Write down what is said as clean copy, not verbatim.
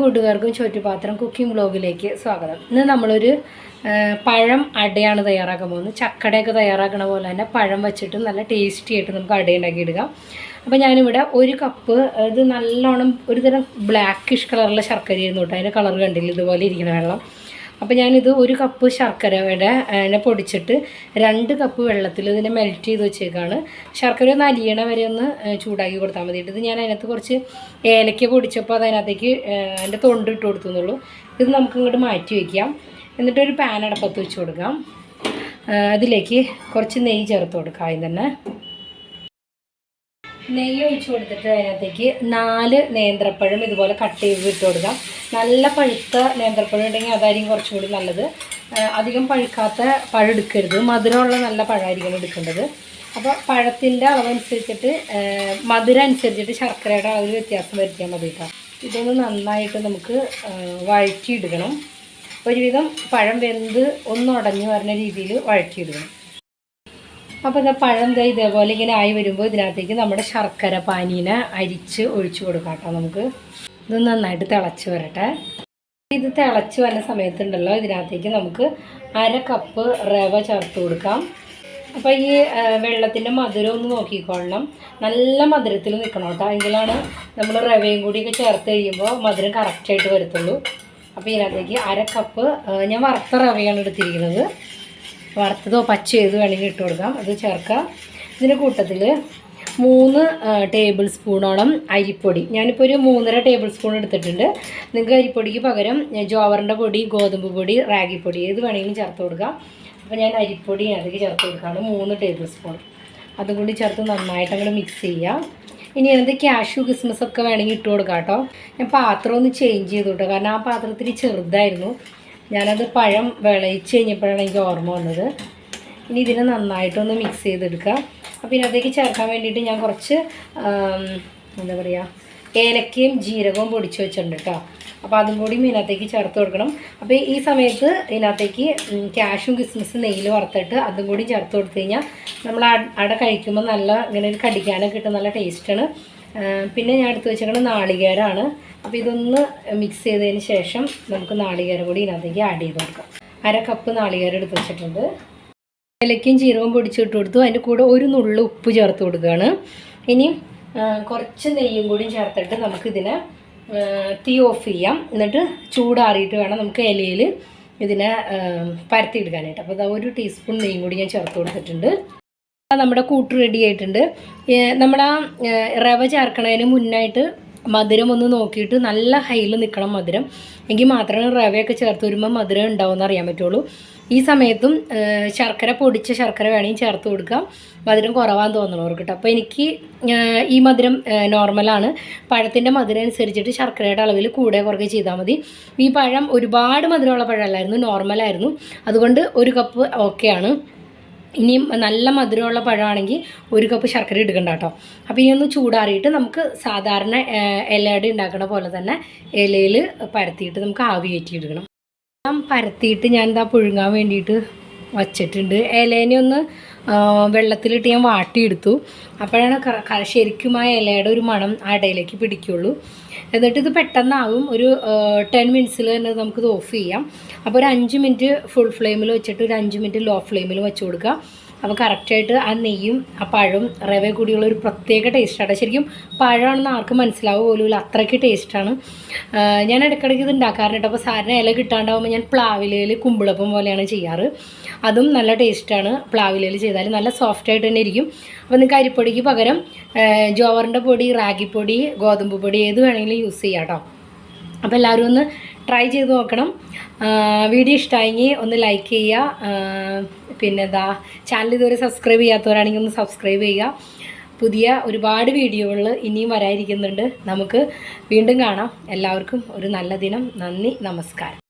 കൂട്ടുകാർക്കും ചോറ്റുപാത്രം കുക്കിംഗ് വ്ലോഗിലേക്ക് സ്വാഗതം. ഇന്ന് നമ്മളൊരു പഴം അടയാണ് തയ്യാറാക്കാൻ പോകുന്നത്. ചക്കടയൊക്കെ തയ്യാറാക്കണ പോലെ തന്നെ പഴം വെച്ചിട്ട് നല്ല ടേസ്റ്റി ആയിട്ട് നമുക്ക് അട ഉണ്ടാക്കിയിടുക. അപ്പോൾ ഞാനിവിടെ ഒരു കപ്പ്, ഇത് നല്ലോണം ഒരുതരം ബ്ലാക്കിഷ് കളറുള്ള ശർക്കരയായിരുന്നു കേട്ടോ. അതിൻ്റെ കളർ കണ്ടില്ല, ഇതുപോലെ ഇരിക്കുന്ന വെള്ളം. അപ്പോൾ ഞാനിത് ഒരു കപ്പ് ശർക്കരയുടെ പൊടിച്ചിട്ട് 2 കപ്പ് വെള്ളത്തിൽ ഇതിനെ മെൽറ്റ് ചെയ്ത് വെച്ചേക്കാണ്. ശർക്കര ഒന്ന് അലിയണ വരെ ഒന്ന് ചൂടാക്കി കൊടുത്താൽ മതിയിട്ട്. ഇത് ഞാൻ അതിനകത്ത് കുറച്ച് ഏലക്ക പൊടിച്ചപ്പോൾ അതിനകത്തേക്ക് അതിൻ്റെ തൊണ്ട് ഇട്ട് കൊടുത്തുന്നുള്ളൂ. ഇത് നമുക്ക് ഇങ്ങോട്ട് മാറ്റി വയ്ക്കാം. എന്നിട്ടൊരു പാൻ അടപ്പത്ത് വെച്ച് കൊടുക്കാം. അതിലേക്ക് കുറച്ച് നെയ്യ് ചേർത്ത് കൊടുക്കാം. ആദ്യം തന്നെ നെയ്യ് ഒഴിച്ച് കൊടുത്തിട്ട് അതിനകത്തേക്ക് 4 നേന്ത്രപ്പഴം ഇതുപോലെ കട്ട് ചെയ്ത് ഇട്ട് കൊടുക്കാം. നല്ല പഴുത്ത നേന്ത്രപ്പഴം ഉണ്ടെങ്കിൽ അതായിരിക്കും കുറച്ചും കൂടി നല്ലത്. അധികം പഴുക്കാത്ത പഴം എടുക്കരുത്, മധുരമുള്ള നല്ല പഴമായിരിക്കും എടുക്കേണ്ടത്. അപ്പോൾ പഴത്തിൻ്റെ അളവനുസരിച്ചിട്ട് മധുരം അനുസരിച്ചിട്ട് ശർക്കരയുടെ അളവിൽ വ്യത്യാസം വരുത്തിയാൽ മതി കേട്ടോ. ഇതൊന്ന് നന്നായിട്ട് നമുക്ക് വഴറ്റിയിടുകണം. ഒരുവിധം പഴം വെന്ത് ഒന്ന് ഉടഞ്ഞു വരുന്ന രീതിയിൽ വഴറ്റിയിടുകണം. അപ്പോൾ ഇത് പഴം ഇതേപോലെ ഇങ്ങനെ ആയി വരുമ്പോൾ ഇതിനകത്തേക്ക് നമ്മുടെ ശർക്കര പാനീനെ അരിച്ച് ഒഴിച്ച് കൊടുക്കാം കേട്ടോ. നമുക്ക് ഇത് നന്നായിട്ട് തിളച്ച് വരട്ടെ. ഇത് തിളച്ച് വരുന്ന സമയത്തുണ്ടല്ലോ, ഇതിനകത്തേക്ക് നമുക്ക് 1/2 കപ്പ് റവ ചേർത്ത് കൊടുക്കാം. അപ്പോൾ ഈ വെള്ളത്തിൻ്റെ മധുരം ഒന്ന് നോക്കിക്കൊള്ളണം. നല്ല മധുരത്തിൽ നിൽക്കണം കേട്ടോ. എങ്കിലാണ് നമ്മൾ റവയും കൂടിയൊക്കെ ചേർത്ത് കഴിയുമ്പോൾ മധുരം കറക്റ്റായിട്ട് വരത്തുള്ളൂ. അപ്പോൾ ഇതിനകത്തേക്ക് 1/2 കപ്പ് ഞാൻ വറുത്ത റവയാണ് എടുത്തിരിക്കുന്നത്. വറുത്തതോ പച്ചയോ വേണമെങ്കിൽ ഇട്ട് കൊടുക്കാം. അത് ചേർക്കാം. ഇതിൻ്റെ കൂട്ടത്തിൽ 3 ടേബിൾ സ്പൂണോളം അരിപ്പൊടി, ഞാനിപ്പോൾ ഒരു 3.5 ടേബിൾ സ്പൂൺ എടുത്തിട്ടുണ്ട്. നിങ്ങൾക്ക് അരിപ്പൊടിക്ക് പകരം ജോവറിൻ്റെ പൊടി, ഗോതമ്പ് പൊടി, റാഗിപ്പൊടി ഏത് വേണമെങ്കിലും ചേർത്ത് കൊടുക്കാം. അപ്പോൾ ഞാൻ അരിപ്പൊടി അതിലേക്ക് ചേർത്ത് കൊടുക്കുകയാണ് 3 ടേബിൾ സ്പൂൺ. അതും കൂടി ചേർത്ത് നന്നായിട്ട് അങ്ങോട്ട് മിക്സ് ചെയ്യാം. ഇനി അതിനകത്ത് കാഷ്യൂ കിസ്മസ് ഒക്കെ വേണമെങ്കിൽ ഇട്ട് കൊടുക്കാം കേട്ടോ. ഞാൻ പാത്രം ഒന്ന് ചേഞ്ച് ചെയ്തു കേട്ടോ, കാരണം ആ പാത്രത്തിൽ ചെറുതായിരുന്നു. ഞാനത് പഴം വിളയിച്ച് കഴിഞ്ഞപ്പോഴാണ് എനിക്ക് ഓർമ്മ വന്നത്. ഇനി ഇതിനെ നന്നായിട്ടൊന്ന് മിക്സ് ചെയ്തെടുക്കുക. അപ്പോൾ ഇതിനകത്തേക്ക് ചേർക്കാൻ വേണ്ടിയിട്ട് ഞാൻ കുറച്ച് എന്താ പറയുക, ഏലക്കയും ജീരകവും പൊടിച്ച് വെച്ചിട്ടുണ്ട് കേട്ടോ. അപ്പോൾ അതും കൂടി ഇതിനകത്തേക്ക് ചേർത്ത് കൊടുക്കണം. അപ്പോൾ ഈ സമയത്ത് ഇതിനകത്തേക്ക് കാഷ്യും കിസ്മിസ് നെയ്യിൽ വറുത്തിട്ട് അതും കൂടി ചേർത്ത് കൊടുത്തു കഴിഞ്ഞാൽ നമ്മൾ അട കഴിക്കുമ്പോൾ നല്ല ഇങ്ങനെ ഒരു കടിക്കാനൊക്കെ കിട്ടും, നല്ല ടേസ്റ്റാണ്. പിന്നെ ഞാൻ എടുത്ത് വെച്ചേക്കുന്നത് നാളികേരമാണ്. അപ്പോൾ ഇതൊന്ന് മിക്സ് ചെയ്തതിന് ശേഷം നമുക്ക് നാളികേരം കൂടി ഇതിനകത്തേക്ക് ആഡ് ചെയ്ത് കൊടുക്കാം. 1/2 കപ്പ് നാളികേരം എടുത്ത് വെച്ചിട്ടുണ്ട്. ഏലക്കയും ജീരകവും പൊടിച്ചിട്ട് കൊടുത്തു. അതിൻ്റെ കൂടെ ഒരു നുള്ളു ഉപ്പ് ചേർത്ത് കൊടുക്കുകയാണ്. ഇനി കുറച്ച് നെയ്യും കൂടി ചേർത്തിട്ട് നമുക്കിതിനെ തീ ഓഫ് ചെയ്യാം. എന്നിട്ട് ചൂടാറിയിട്ട് വേണം നമുക്ക് ഇലയിൽ ഇതിനെ പരത്തിയെടുക്കാനായിട്ട്. അപ്പോൾ അത് 1 ടീസ്പൂൺ നെയ്യും കൂടി ഞാൻ ചേർത്ത് കൊടുത്തിട്ടുണ്ട്. നമ്മുടെ കൂട്ട് റെഡി ആയിട്ടുണ്ട്. നമ്മൾ ആ റവ ചേർക്കണതിന് മുന്നായിട്ട് മധുരം ഒന്ന് നോക്കിയിട്ട് നല്ല ഹൈയിൽ നിൽക്കണം മധുരം, എങ്കിൽ മാത്രമേ റവയൊക്കെ ചേർത്ത് വരുമ്പോൾ മധുരം ഉണ്ടാവുമെന്ന് അറിയാൻ പറ്റുള്ളൂ. ഈ സമയത്തും പൊടിച്ച ശർക്കര വേണമെങ്കിൽ ചേർത്ത് കൊടുക്കാം, മധുരം കുറവാന്ന് തോന്നണവർക്ക് കേട്ടോ. അപ്പോൾ എനിക്ക് ഈ മധുരം നോർമലാണ്. പഴത്തിൻ്റെ മധുരം അനുസരിച്ചിട്ട് ശർക്കരയുടെ അളവിൽ കൂടെ കുറയ്ക്കുക ചെയ്താൽ മതി. ഈ പഴം ഒരുപാട് മധുരമുള്ള പഴമല്ലായിരുന്നു, നോർമലായിരുന്നു. അതുകൊണ്ട് 1 കപ്പ് ഓക്കെയാണ്. ഇനിയും നല്ല മധുരമുള്ള പഴമാണെങ്കിൽ 1 കപ്പ് ശർക്കര എടുക്കണ്ട കേട്ടോ. അപ്പോൾ ഇനി ഒന്ന് ചൂടാറിയിട്ട് നമുക്ക് സാധാരണ ഇലയട ഉണ്ടാക്കണ പോലെ തന്നെ ഇലയിൽ പരത്തിയിട്ട് നമുക്ക് ആവി കയറ്റിയെടുക്കണം. പരത്തിയിട്ട് ഞാൻ ഇതാ പുഴുങ്ങാൻ വേണ്ടിയിട്ട് വച്ചിട്ടുണ്ട്. ഇലേനെ ഒന്ന് വെള്ളത്തിലിട്ട് ഞാൻ വാട്ടിയെടുത്തു. അപ്പോഴാണ് ശരിക്കും ആ ഇലയുടെ ഒരു മണം ആ ഇടയിലേക്ക് പിടിക്കുള്ളൂ. എന്നിട്ട് ഇത് പെട്ടെന്നാകും. ഒരു 10 മിനിറ്റ്സിൽ തന്നെ നമുക്കിത് ഓഫ് ചെയ്യാം. അപ്പോൾ ഒരു 5 മിനിറ്റ് ഫുൾ ഫ്ലെയിമിൽ വെച്ചിട്ട് ഒരു 5 മിനിറ്റ് ലോ ഫ്ലെയിമിൽ വെച്ച് കൊടുക്കുക. അപ്പോൾ കറക്റ്റായിട്ട് ആ നെയ്യും ആ പഴവും റവ കൂടിയുള്ള ഒരു പ്രത്യേക ടേസ്റ്റാണ്. ശരിക്കും പഴമാണെന്ന് ആർക്കും മനസ്സിലാവുക പോലുമില്ല, അത്രയ്ക്ക് ടേസ്റ്റാണ്. ഞാൻ ഇടയ്ക്കിടയ്ക്ക് ഇത് ഉണ്ടാക്കാറുണ്ട്. അപ്പോൾ സാറിന് ഇല കിട്ടാണ്ടാവുമ്പോൾ ഞാൻ പ്ലാവിലയിൽ കുമ്പിളപ്പം പോലെയാണ് ചെയ്യാറ്. അതും നല്ല ടേസ്റ്റാണ്. പ്ലാവിലയിൽ ചെയ്താൽ നല്ല സോഫ്റ്റായിട്ട് തന്നെ ഇരിക്കും. അപ്പോൾ നിങ്ങൾക്ക് അരിപ്പൊടിക്ക് പകരം ജോവറിൻ്റെ പൊടി, റാഗിപ്പൊടി, ഗോതമ്പ് പൊടി ഏത് വേണമെങ്കിലും യൂസ് ചെയ്യാം കേട്ടോ. അപ്പോൾ എല്ലാവരും ഒന്ന് ട്രൈ ചെയ്ത് നോക്കണം. വീഡിയോ ഇഷ്ടമായെങ്കിൽ ഒന്ന് ലൈക്ക് ചെയ്യുക. പിന്നെ ചാനൽ ഇതുവരെ സബ്സ്ക്രൈബ് ചെയ്യാത്തവരാണെങ്കിൽ ഒന്ന് സബ്സ്ക്രൈബ് ചെയ്യുക. പുതിയ ഒരുപാട് വീഡിയോകൾ ഇനിയും വരാതിരിക്കുന്നുണ്ട്. നമുക്ക് വീണ്ടും കാണാം. എല്ലാവർക്കും ഒരു നല്ല ദിനം. നന്ദി, നമസ്കാരം.